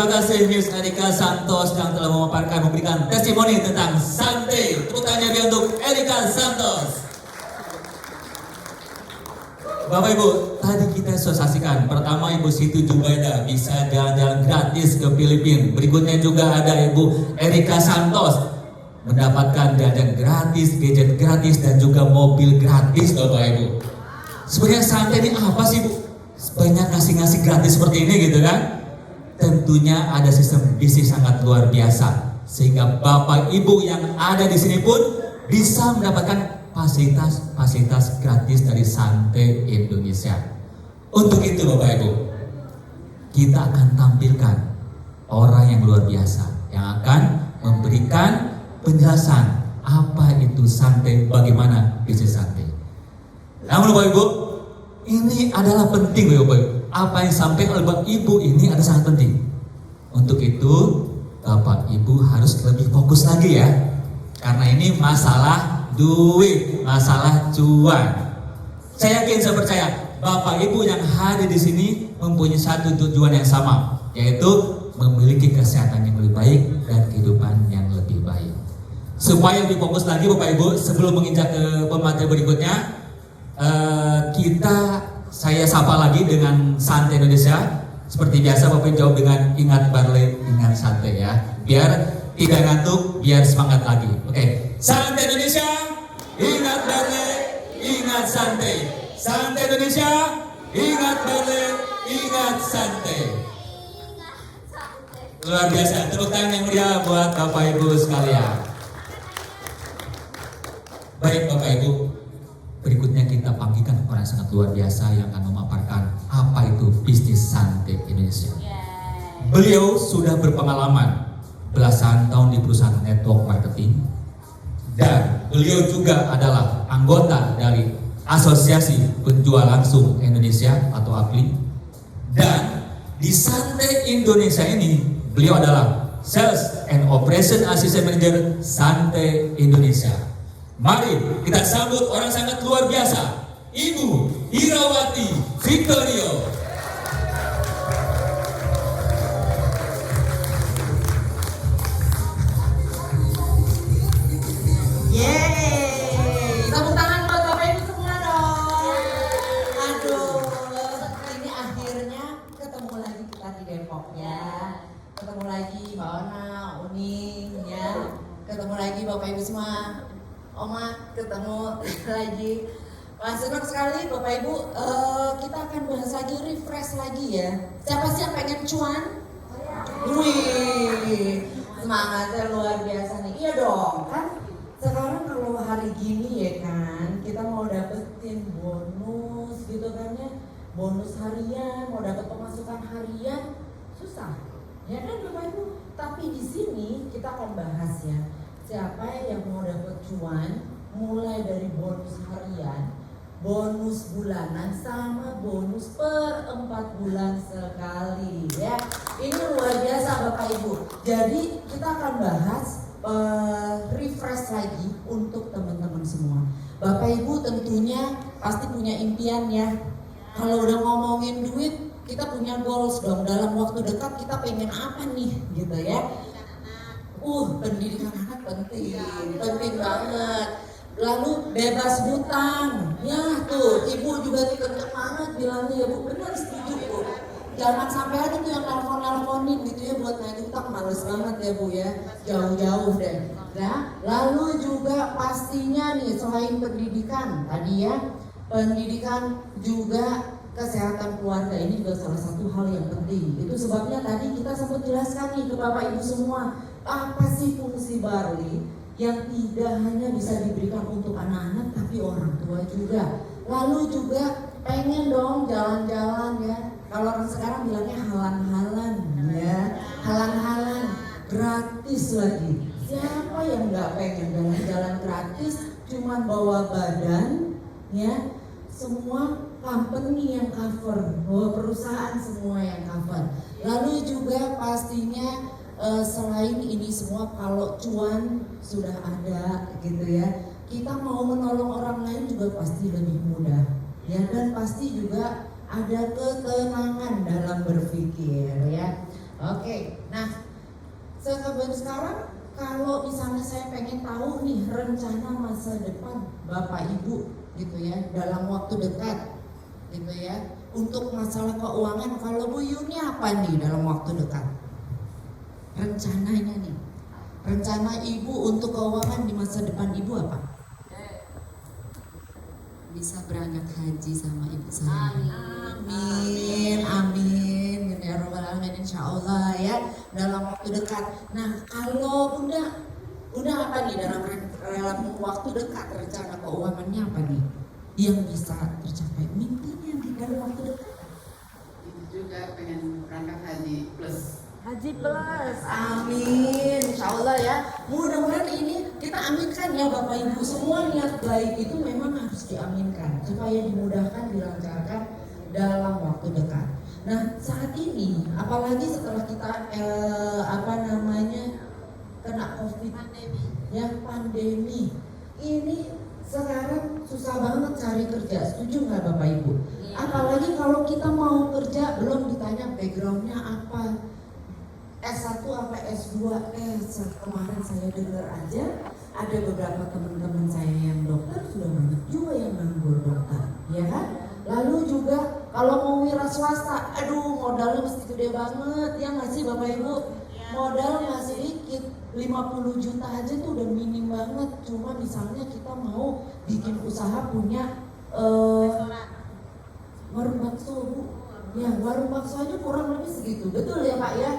Terima kasih Miss Erika Santos yang telah memberikan testimoni tentang Sante. Tepuk tangan bagi untuk Erika Santos. Bapak Ibu, tadi kita sosialisasikan. Pertama Ibu Siti Jubaida bisa jalan-jalan gratis ke Filipina. Berikutnya juga ada Ibu Erika Santos mendapatkan jajan gratis, gadget gratis, dan juga mobil gratis, Bapak Ibu. Sebenarnya Sante ini apa sih Bu? Banyak ngasih-ngasih gratis seperti ini gitu kan? Tentunya ada sistem bisnis sangat luar biasa sehingga Bapak Ibu yang ada di sini pun bisa mendapatkan fasilitas gratis dari Sante Indonesia. Untuk itu Bapak Ibu, kita akan tampilkan orang yang luar biasa yang akan memberikan penjelasan apa itu Sante, bagaimana bisnis Sante. Namun Bapak Ibu, ini adalah penting Bapak Ibu. Apa yang disampaikan oleh Bapak Ibu ini ada sangat penting. Untuk itu Bapak Ibu harus lebih fokus lagi ya. Karena ini masalah duit, masalah cuan. Saya yakin, saya percaya Bapak Ibu yang hadir di sini mempunyai satu tujuan yang sama, yaitu memiliki kesehatan yang lebih baik dan kehidupan yang lebih baik. Supaya lebih fokus lagi Bapak Ibu, sebelum menginjak ke pemateri berikutnya, saya sapa lagi dengan Sante Indonesia. Seperti biasa Bapak jawab dengan ingat Barle, ingat Sante ya. Biar tidak ngantuk, biar semangat lagi. Oke. Sante Indonesia, ingat Barle, ingat Sante. Sante Indonesia, ingat Barle, ingat Sante. Luar biasa. Tepuk tangan yang meriah buat Bapak Ibu sekalian. Baik Bapak Ibu, berikutnya kita panggilkan orang yang sangat luar biasa yang akan memaparkan apa itu bisnis Sante Indonesia. Beliau sudah berpengalaman belasan tahun di perusahaan network marketing dan beliau juga adalah anggota dari Asosiasi Penjual Langsung Indonesia atau APLI. Dan di Sante Indonesia ini beliau adalah Sales and Operation Assistant Manager Sante Indonesia. Mari kita sambut orang sangat luar biasa, Ibu Irawati Victorio. Yeay, tepuk tangan buat Bapak Ibu semua dong. Aduh, ini akhirnya ketemu lagi kita di Depok ya. Ketemu lagi Mbak Ona, Uning ya. Ketemu lagi Bapak Ibu semua. Oma, ketemu lagi. Wah, senang sekali Bapak Ibu. Kita akan bahas lagi, refresh lagi ya. Siapa sih yang pengen cuan? Wih, semangatnya luar biasa nih. Iya dong, kan sekarang kalau hari gini ya kan, kita mau dapetin bonus gitu kan ya. Bonus harian, mau dapet pemasukan harian, susah. Ya kan Bapak Ibu? Tapi di sini kita akan bahas ya. Siapa yang mau dapat cuan mulai dari bonus harian, bonus bulanan, sama bonus per 4 bulan sekali ya. Ini luar biasa Bapak Ibu. Jadi kita akan bahas refresh lagi untuk teman-teman semua. Bapak Ibu tentunya pasti punya impian ya. Kalau udah ngomongin duit, kita punya goals dong. Dalam waktu dekat kita pengen apa nih gitu ya. Pendidikan anak penting banget. Lalu bebas hutang, ya tuh ibu juga kenceng banget bilangnya ya Bu, benar setuju Bu. Jangan sampai ada tuh yang nelfonin gitu ya buat naik hutang, males banget ya Bu ya, jauh-jauh deh. Ya, lalu juga pastinya nih selain pendidikan tadi ya, pendidikan juga kesehatan keluarga ini juga salah satu hal yang penting. Itu sebabnya tadi kita sempat jelaskan nih ke Bapak Ibu semua, apa sih fungsi barley yang tidak hanya bisa diberikan untuk anak-anak tapi orang tua juga. Lalu juga pengen dong jalan-jalan ya. Kalau orang sekarang bilangnya halan-halan ya, halan-halan gratis lagi. Siapa yang nggak pengen jalan-jalan gratis, cuman bawa badan ya. Semua company yang cover, perusahaan semua yang cover. Lalu juga pastinya selain ini semua, kalau cuan sudah ada gitu ya, kita mau menolong orang lain juga pasti lebih mudah ya, dan pasti juga ada ketenangan dalam berpikir ya. Oke, nah sekarang kalau misalnya saya pengen tahu nih rencana masa depan Bapak Ibu gitu ya dalam waktu dekat gitu ya untuk masalah keuangan, kalau Bu Yuni apa nih dalam waktu dekat rencananya nih, rencana Ibu untuk keuangan di masa depan Ibu apa? Bisa berangkat haji sama ibu saya. Amin, amin, ya robbal alamin, insya Allah ya dalam waktu dekat. Nah kalau Bunda apa nih dalam waktu dekat rencana keuangannya apa nih yang bisa tercapai mimpinya di dalam waktu dekat? Ibu juga pengen berangkat haji plus. Haji plus, amin, insya Allah ya. Mudah-mudahan ini kita aminkan ya Bapak Ibu, semua niat baik itu memang harus diaminkan supaya dimudahkan, dilancarkan dalam waktu dekat. Nah saat ini, apalagi setelah kita kena COVID, pandemi, ini sekarang susah banget cari kerja. Setuju nggak Bapak Ibu? Apalagi kalau kita mau kerja belum ditanya backgroundnya apa. S1 apa S2, kemarin saya dengar aja ada beberapa teman-teman saya yang dokter sudah banyak juga yang nganggur dokter, ya kan? Lalu juga kalau mau wira swasta, aduh modalnya mesti gede banget, ya nggak sih Bapak Ibu? Modal nggak sedikit, 50 juta aja tuh udah minim banget. Cuma misalnya kita mau bikin usaha punya warung bakso Bu, ya warung bakso aja kurang lebih segitu, betul ya Pak ya?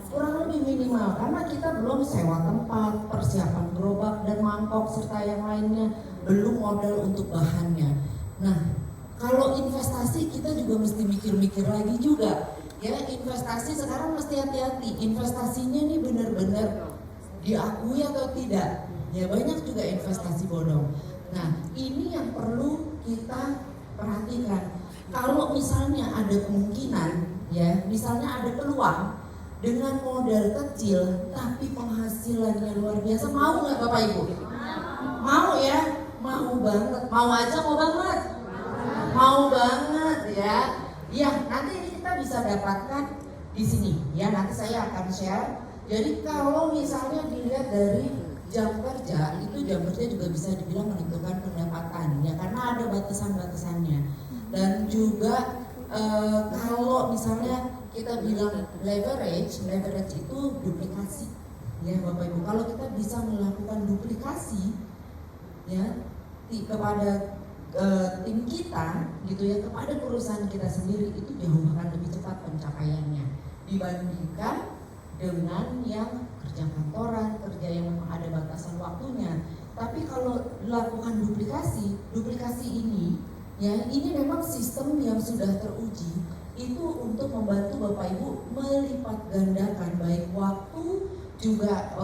Kurang lebih minimal karena kita belum sewa tempat, persiapan gerobak dan mangkok serta yang lainnya, belum modal untuk bahannya. Nah, kalau investasi kita juga mesti mikir-mikir lagi juga. Ya, investasi sekarang mesti hati-hati. Investasinya nih benar-benar diakui atau tidak. Ya, banyak juga investasi bodong. Nah, ini yang perlu kita perhatikan. Kalau misalnya ada kemungkinan, ya, misalnya ada peluang dengan modal kecil tapi penghasilannya luar biasa, mau nggak Bapak Ibu? Mau ya? Mau banget, mau banget, mau banget ya. Ya nanti ini kita bisa dapatkan di sini ya, nanti saya akan share. Jadi kalau misalnya dilihat dari jam kerja, itu jam kerja juga bisa dibilang menentukan pendapatan ya, karena ada batasan-batasannya. Dan juga kalau misalnya kita bilang leverage itu duplikasi ya Bapak Ibu. Kalau kita bisa melakukan duplikasi ya kepada tim kita gitu ya, kepada perusahaan kita sendiri, itu jauh akan lebih cepat pencapaiannya dibandingkan dengan yang kerja kantoran, kerja yang memang ada batasan waktunya. Tapi kalau dilakukan duplikasi ini ya, ini memang sistem yang sudah teruji, itu untuk membantu Bapak Ibu melipat gandakan baik waktu juga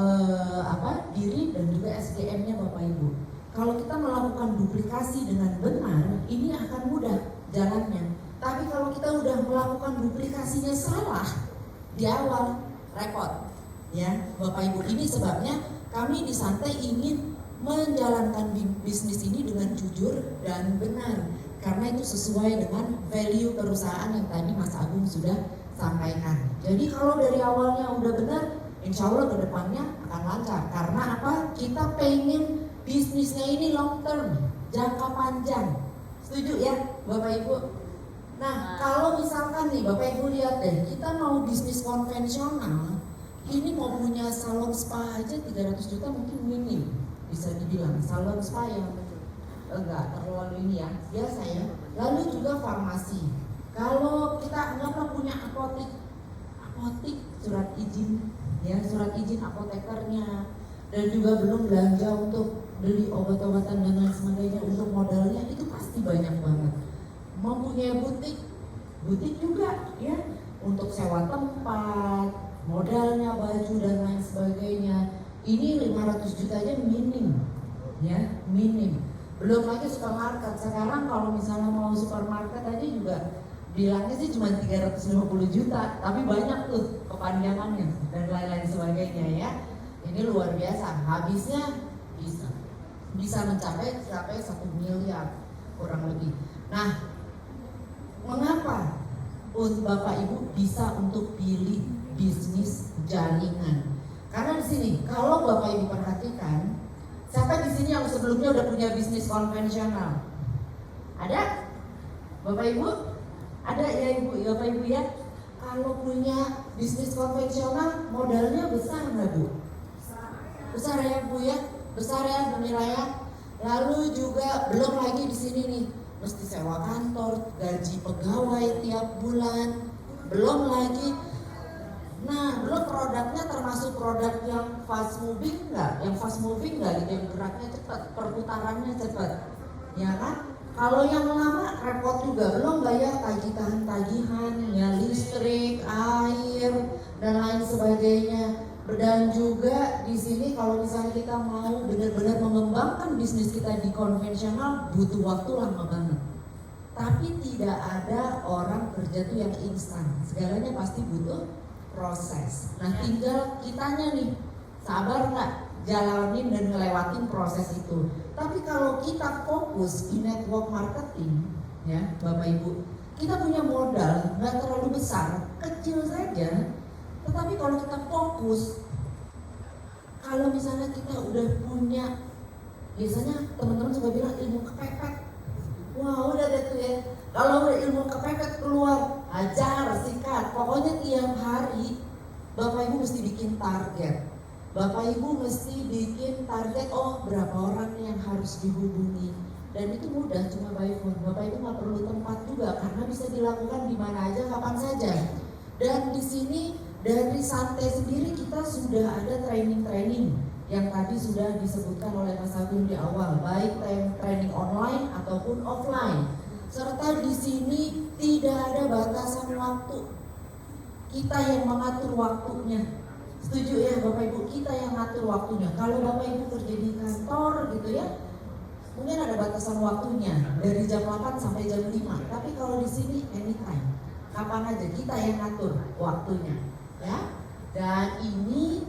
diri dan juga SDM-nya Bapak Ibu. Kalau kita melakukan duplikasi dengan benar, ini akan mudah jalannya. Tapi kalau kita udah melakukan duplikasinya salah di awal, repot ya Bapak Ibu. Ini sebabnya kami di Santai ingin menjalankan bisnis ini dengan jujur dan benar, karena itu sesuai dengan value perusahaan yang tadi Mas Agung sudah sampaikan. Jadi kalau dari awalnya udah benar, insya Allah kedepannya akan lancar. Karena apa? Kita pengen bisnisnya ini long term, jangka panjang. Setuju ya Bapak Ibu? Nah kalau misalkan nih Bapak Ibu lihat deh, kita mau bisnis konvensional, ini mau punya salon spa aja 300 juta mungkin minim, bisa dibilang salon spa yang enggak terlalu ini ya, biasa ya. Lalu juga farmasi. Kalau kita anggaplah punya apotek, surat izin ya, surat izin apotekernya, dan juga belum belanja untuk beli obat-obatan dan lain sebagainya, untuk modalnya itu pasti banyak banget. Mempunyai butik juga ya, untuk sewa tempat, modalnya baju dan lain sebagainya. Ini 500 juta aja minim ya, minim. Belum lagi supermarket. Sekarang kalau misalnya mau supermarket aja juga bilangnya sih cuma 350 juta, tapi banyak tuh kepanjangannya dan lain-lain sebagainya ya. Ini luar biasa, habisnya bisa mencapai 1 miliar kurang lebih. Nah, mengapa Bapak Ibu bisa untuk pilih bisnis jaringan. Karena di sini kalau Bapak Ibu perhatikan, siapa di sini yang sebelumnya udah punya bisnis konvensional? Ada? Bapak Ibu? Ada ya Ibu, Bapak Ibu ya? Kalau punya bisnis konvensional modalnya besar nggak Bu? Besar ya Bu ya? Besar ya Bu Mila ya? Lalu juga belum lagi di sini nih, mesti sewa kantor, gaji pegawai tiap bulan, belum lagi. Nah, belum produknya termasuk produk yang fast moving nggak? Yang fast moving nggak gitu, yang geraknya cepat, perputarannya cepat, ya kan? Kalau yang lama repot juga, belum bayar tagihan, ya listrik, air, dan lain sebagainya. Dan juga di sini kalau misalnya kita mau benar-benar mengembangkan bisnis kita di konvensional butuh waktu lama banget. Tapi tidak ada orang kerja tuh yang instan. Segalanya pasti butuh proses. Nah tinggal kitanya nih, sabar nggak jalanin dan ngelewatin proses itu. Tapi kalau kita fokus di network marketing, ya Bapak Ibu, kita punya modal nggak terlalu besar, kecil saja. Tetapi kalau kita fokus, kalau misalnya kita udah punya, biasanya teman-teman suka bilang ilmu kepepet. Wah udah deh tuh ya, kalau udah ilmu kepepet keluar, hajar, sikat. Pokoknya tiap hari Bapak Ibu mesti bikin target. Bapak Ibu mesti bikin target, oh berapa orang nih yang harus dihubungi. Dan itu mudah, cuma by phone. Bapak Ibu nggak perlu tempat juga, karena bisa dilakukan di mana aja, kapan saja. Dan di sini dari Santai sendiri kita sudah ada training-training yang tadi sudah disebutkan oleh Mas Agung di awal, baik training online ataupun offline. Serta di sini tidak ada batasan waktu. Kita yang mengatur waktunya. Setuju ya Bapak Ibu, kita yang ngatur waktunya. Kalau Bapak Ibu kerja di kantor gitu ya, mungkin ada batasan waktunya dari jam 8 sampai jam 5. Tapi kalau di sini anytime, kapan aja kita yang ngatur waktunya. Ya, dan ini